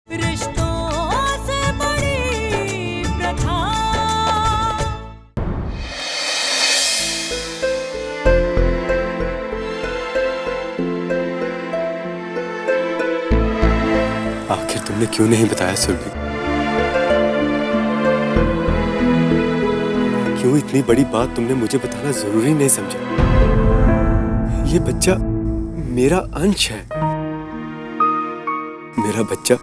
रिश्तों से बड़ी प्रथा। आखिर तुमने क्यों नहीं बताया सुरभि? क्यों इतनी बड़ी बात तुमने मुझे बताना जरूरी नहीं समझा? ये बच्चा मेरा अंश है। मेरा बच्चा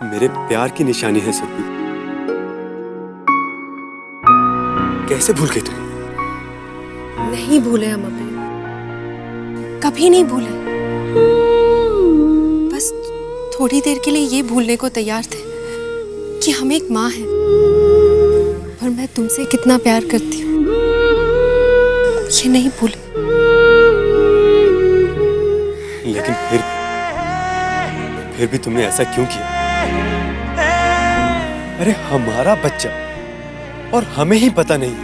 मेरे प्यार की निशानी है सुरभि। कैसे भूल गई तुम? नहीं भूले हम अभी, कभी नहीं भूले। बस थोड़ी देर के लिए ये भूलने को तैयार थे कि हम एक माँ हैं और मैं तुमसे कितना प्यार करती हूँ। ये नहीं भूले। लेकिन फिर भी तुमने ऐसा क्यों किया? अरे हमारा बच्चा और हमें ही पता नहीं।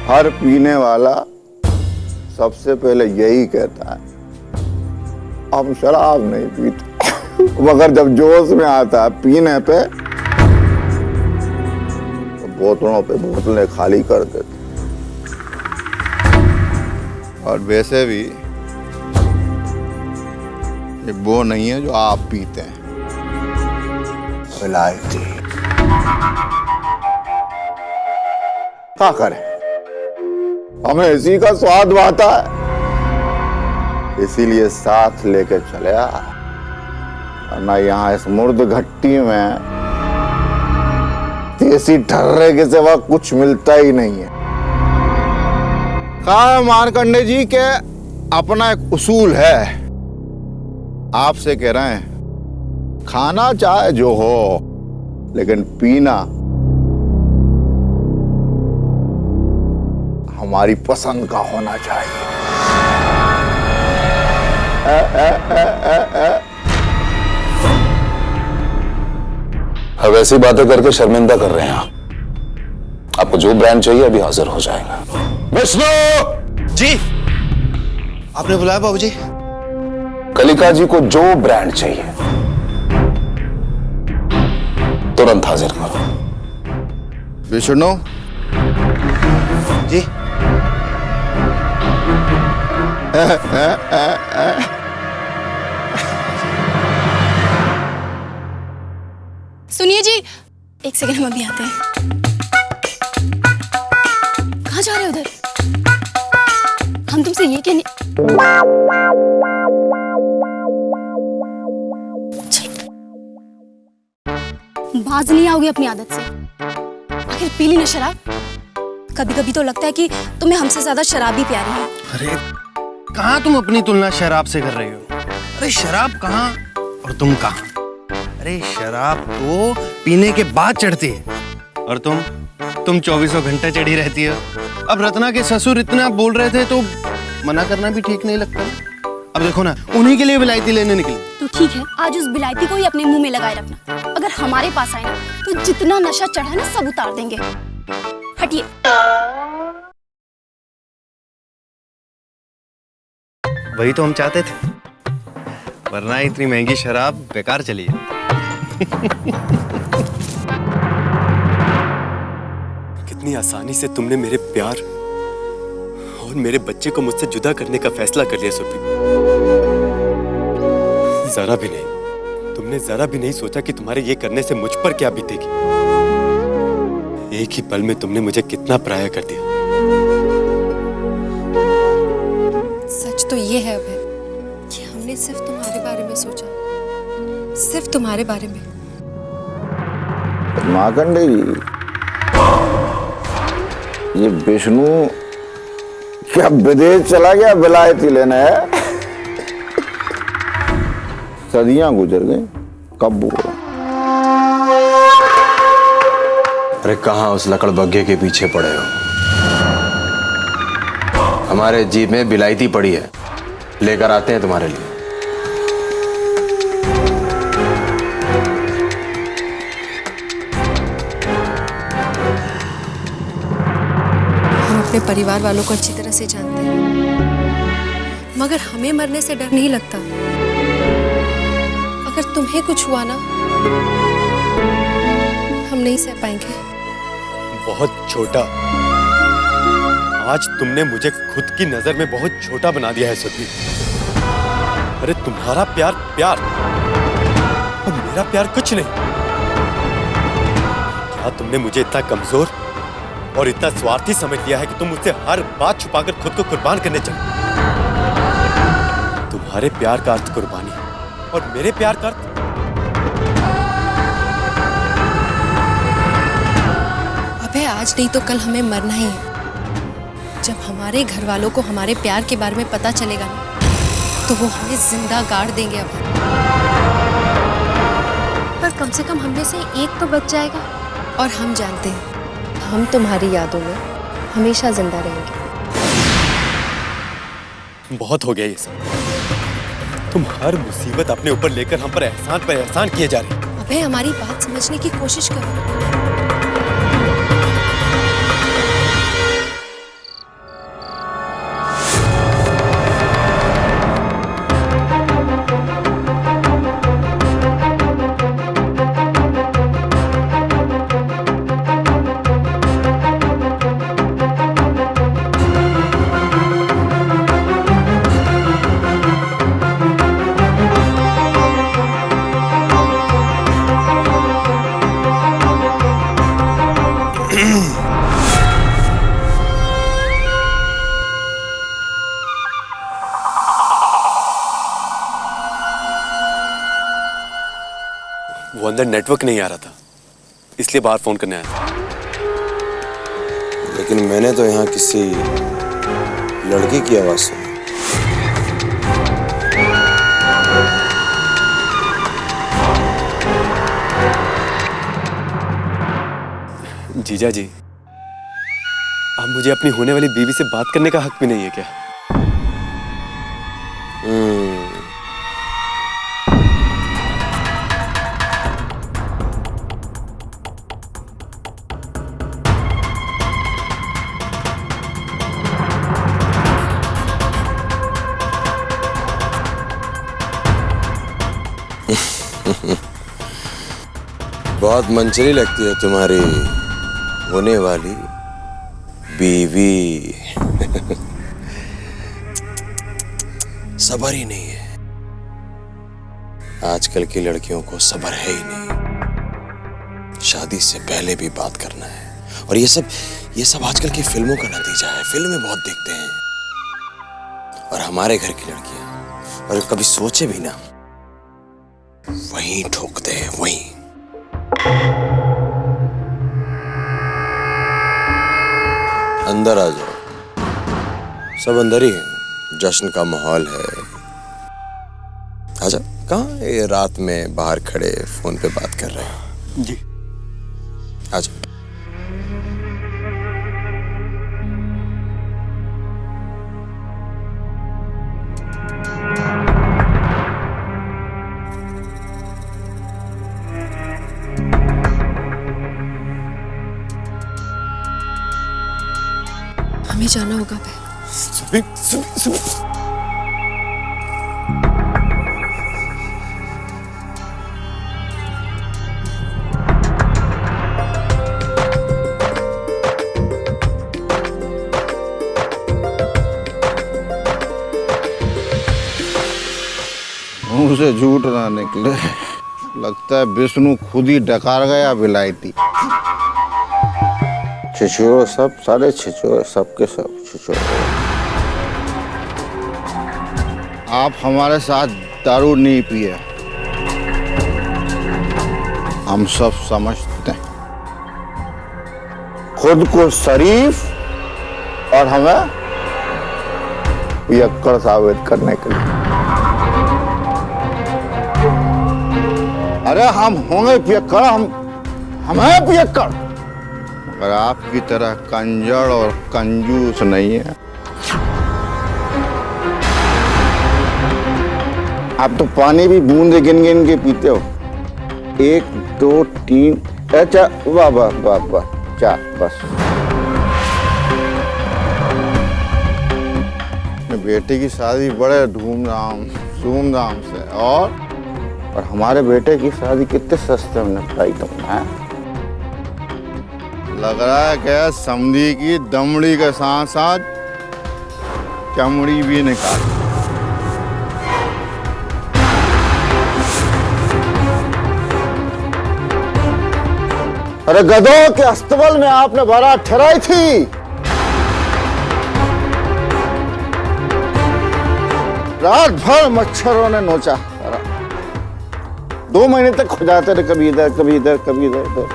हर पीने वाला सबसे पहले यही कहता है, हम शराब नहीं पीते। मगर जब जोश में आता है पीने पे, तो बोतलों पे बोतलें खाली कर देते। और वैसे भी ये वो नहीं है जो आप पीते हैं, विलायती। क्या करें, हमें इसी का स्वाद आता है, इसीलिए साथ लेके चले आ। वरना यहाँ इस मुर्द घट्टी में देसी ठर्रे के सिवा कुछ मिलता ही नहीं है। कहा है मार्कंडे जी के अपना एक उसूल है, आपसे कह रहे हैं, खाना चाहे जो हो लेकिन पीना हमारी पसंद का होना चाहिए। अब ऐसी बातें करके शर्मिंदा कर रहे हैं आप। आपको जो ब्रांड चाहिए अभी हाजिर हो जाएगा। विष्णु जी, आपने बुलाया बाबूजी? कलिका जी को जो ब्रांड चाहिए तुरंत हाजिर करो। विष्णु जी, सुनिए जी, एक सेकंड, हम अभी आते हैं। कहाँ जा रहे हो उधर? हम तुमसे ये कहने। बाज नहीं आओगे अपनी आदत से? आखिर पी ली ना शराब? कभी कभी तो लगता है कि तुम्हें हमसे ज्यादा शराब ही प्यारी है। अरे कहाँ तुम अपनी तुलना शराब से कर रही हो? अरे शराब कहाँ और तुम कहाँ? अरे शराब तो पीने के बाद चढ़ती है और तुम 24 घंटे चढ़ी रहती हो। अब रत्ना के ससुर इतना बोल रहे थे तो मना करना भी ठीक नहीं लगता। अब देखो ना, उन्हीं के लिए विलायती लेने निकली। तो ठीक है, आज उस विलायती को ही अपने मुंह में लगाए रखना। अगर हमारे पास आए ना तो जितना नशा चढ़ा है ना सब उतार देंगे। हटिए। वही तो हम चाहते थे, वरना इतनी महंगी शराब बेकार चली है। कितनी आसानी से तुमने मेरे प्यार और मेरे बच्चे को मुझसे जुदा करने का फैसला कर लिया सुरभि। जरा भी नहीं, तुमने जरा भी नहीं सोचा कि तुम्हारे ये करने से मुझ पर क्या बीतेगी। एक ही पल में तुमने मुझे कितना पराया कर दिया। सच तो ये है अभय कि हमने सिर्फ तुम्हारे बारे में सोचा, सिर्फ तुम्हारे बारे में। मार्कंडे जी, ये विष्णु क्या विदेश चला गया विलायती लेने? है सदियां गुजर गई, कब बोला? अरे कहाँ उस लकड़बग्घे के पीछे पड़े हो? हमारे जीप में विलायती पड़ी है, लेकर आते हैं तुम्हारे लिए। हम अपने परिवार वालों को अच्छी तरह से जानते हैं। मगर हमें मरने से डर नहीं लगता। अगर तुम्हें कुछ हुआ ना, हम नहीं सह पाएंगे। बहुत छोटा। आज तुमने मुझे खुद की नजर में बहुत छोटा बना दिया है सुरभि। अरे तुम्हारा प्यार प्यार और मेरा प्यार कुछ नहीं। क्या तुमने मुझे इतना कमजोर और इतना स्वार्थी समझ लिया है कि तुम मुझसे हर बात छुपाकर खुद को कुर्बान करने चले? तुम्हारे प्यार का अर्थ कुर्बानी और मेरे प्यार का अर्थ अबे आज नहीं तो कल हमें मरना ही है। जब हमारे घर वालों को हमारे प्यार के बारे में पता चलेगा ना, तो वो हमें जिंदा गाड़ देंगे। अब पर कम से कम हमने से एक तो बच जाएगा। और हम जानते हैं हम तुम्हारी यादों में हमेशा जिंदा रहेंगे। बहुत हो गया ये सब। तुम हर मुसीबत अपने ऊपर लेकर हम पर एहसान किए जा रहे हो। अबे हमारी बात समझने की कोशिश करो। वो अंदर नेटवर्क नहीं आ रहा था, इसलिए बाहर फोन करने आया था। लेकिन मैंने तो यहाँ किसी लड़की की आवाज सुनी। जीजा जी, अब मुझे अपनी होने वाली बीवी से बात करने का हक भी नहीं है क्या? बहुत मनचली लगती है तुम्हारी होने वाली बीवी। सब्र ही नहीं है। आजकल की लड़कियों को सब्र है ही नहीं। शादी से पहले भी बात करना है। और ये सब आजकल की फिल्मों का नतीजा है। फिल्में बहुत देखते हैं। और हमारे घर की लड़कियां और कभी सोचे भी ना, वहीं ठोकते हैं, वहीं। अंदर आ जाओ, सब अंदर ही है। जश्न का माहौल है। आजा। कहाँ ये रात में बाहर खड़े फोन पे बात कर रहे हो? जी आजा। हमें जाना होगा। सुबह सुबह सुबह मुंह से झूठ ना निकले। लगता है विष्णु खुद ही डकार गया विलायती। छिछोरे सब, सारे छिछोरे, सबके सब छिछोरे। आप हमारे साथ दारू नहीं पिए, हम सब समझते हैं। खुद को शरीफ और हमें पियक्कड़ साबित करने के लिए। अरे हम होंगे पियक्कड़, हमें पियक्कड़, मगर आपकी तरह कंजड़ और कंजूस नहीं है। आप तो पानी भी बूंदे गिन गिन के पीते हो। 1 2 3, अच्छा वाह वाह वाह वाह, 4 बस। बेटे की शादी बड़े धूमधाम से और हमारे बेटे की शादी कितने सस्ते में निपटाई तुमने। लग रहा है क्या समधी की दमड़ी के साथ साथ चमड़ी भी निकाल। अरे गधों के अस्तबल में आपने बारात ठहराई थी। रात भर मच्छरों ने नोचा। 2 महीने तक खुजाते रहे, कभी इधर कभी इधर कभी इधर।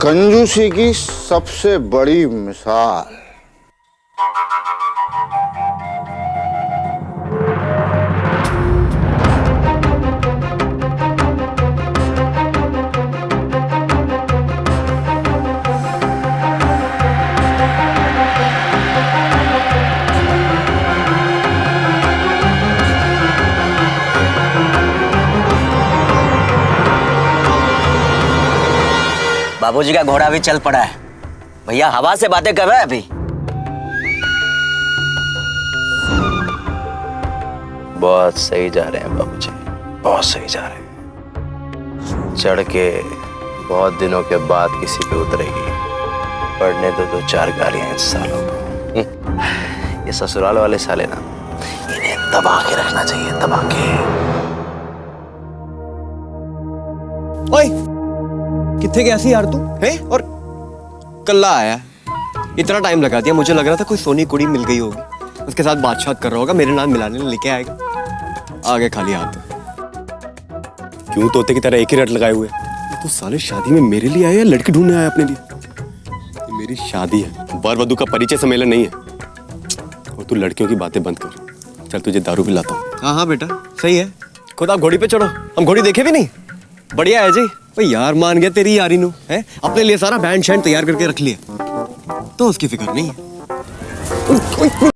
कंजूसी की सबसे बड़ी मिसाल। बाबूजी का घोड़ा भी चल पड़ा है। भैया हवा से बातें कर रहा है अभी। बहुत सही जा रहे हैं बाबूजी, बहुत सही जा रहे हैं। चढ़ के बहुत दिनों के बाद किसी पे उतरेगी। पढ़ने तो 2-4 गालियां इस सालों को। ये ससुराल वाले साले ना, इन्हें दबा के रखना चाहिए, दबा के। ओए किथे गया सी यार तू है? और कल्ला आया, इतना टाइम लगा दिया। मुझे लग रहा था कोई सोनी कुड़ी मिल गई होगी, उसके साथ बातचीत कर रहा होगा, मेरे नाम मिलाने लेके आएगा। आगे खाली हाथ। क्यों तोते की तरह एक ही रट लगाए हुए? तो साले शादी में मेरे लिए आया या लड़की ढूंढने आया अपने लिए? ये मेरी शादी है, वर वधू का परिचय सम्मेलन नहीं है। और तू लड़कियों की बातें बंद कर। चल तुझे दारू पिलाता हूँ। हाँ हाँ बेटा सही है। खुद आप घोड़ी पे चढ़ो, हम घोड़ी देखे भी नहीं। बढ़िया है जी। भाई यार मान गया तेरी यारी नू है। अपने लिए सारा बैंड शैंड तैयार करके रख लिया, तो उसकी फिक्र नहीं है।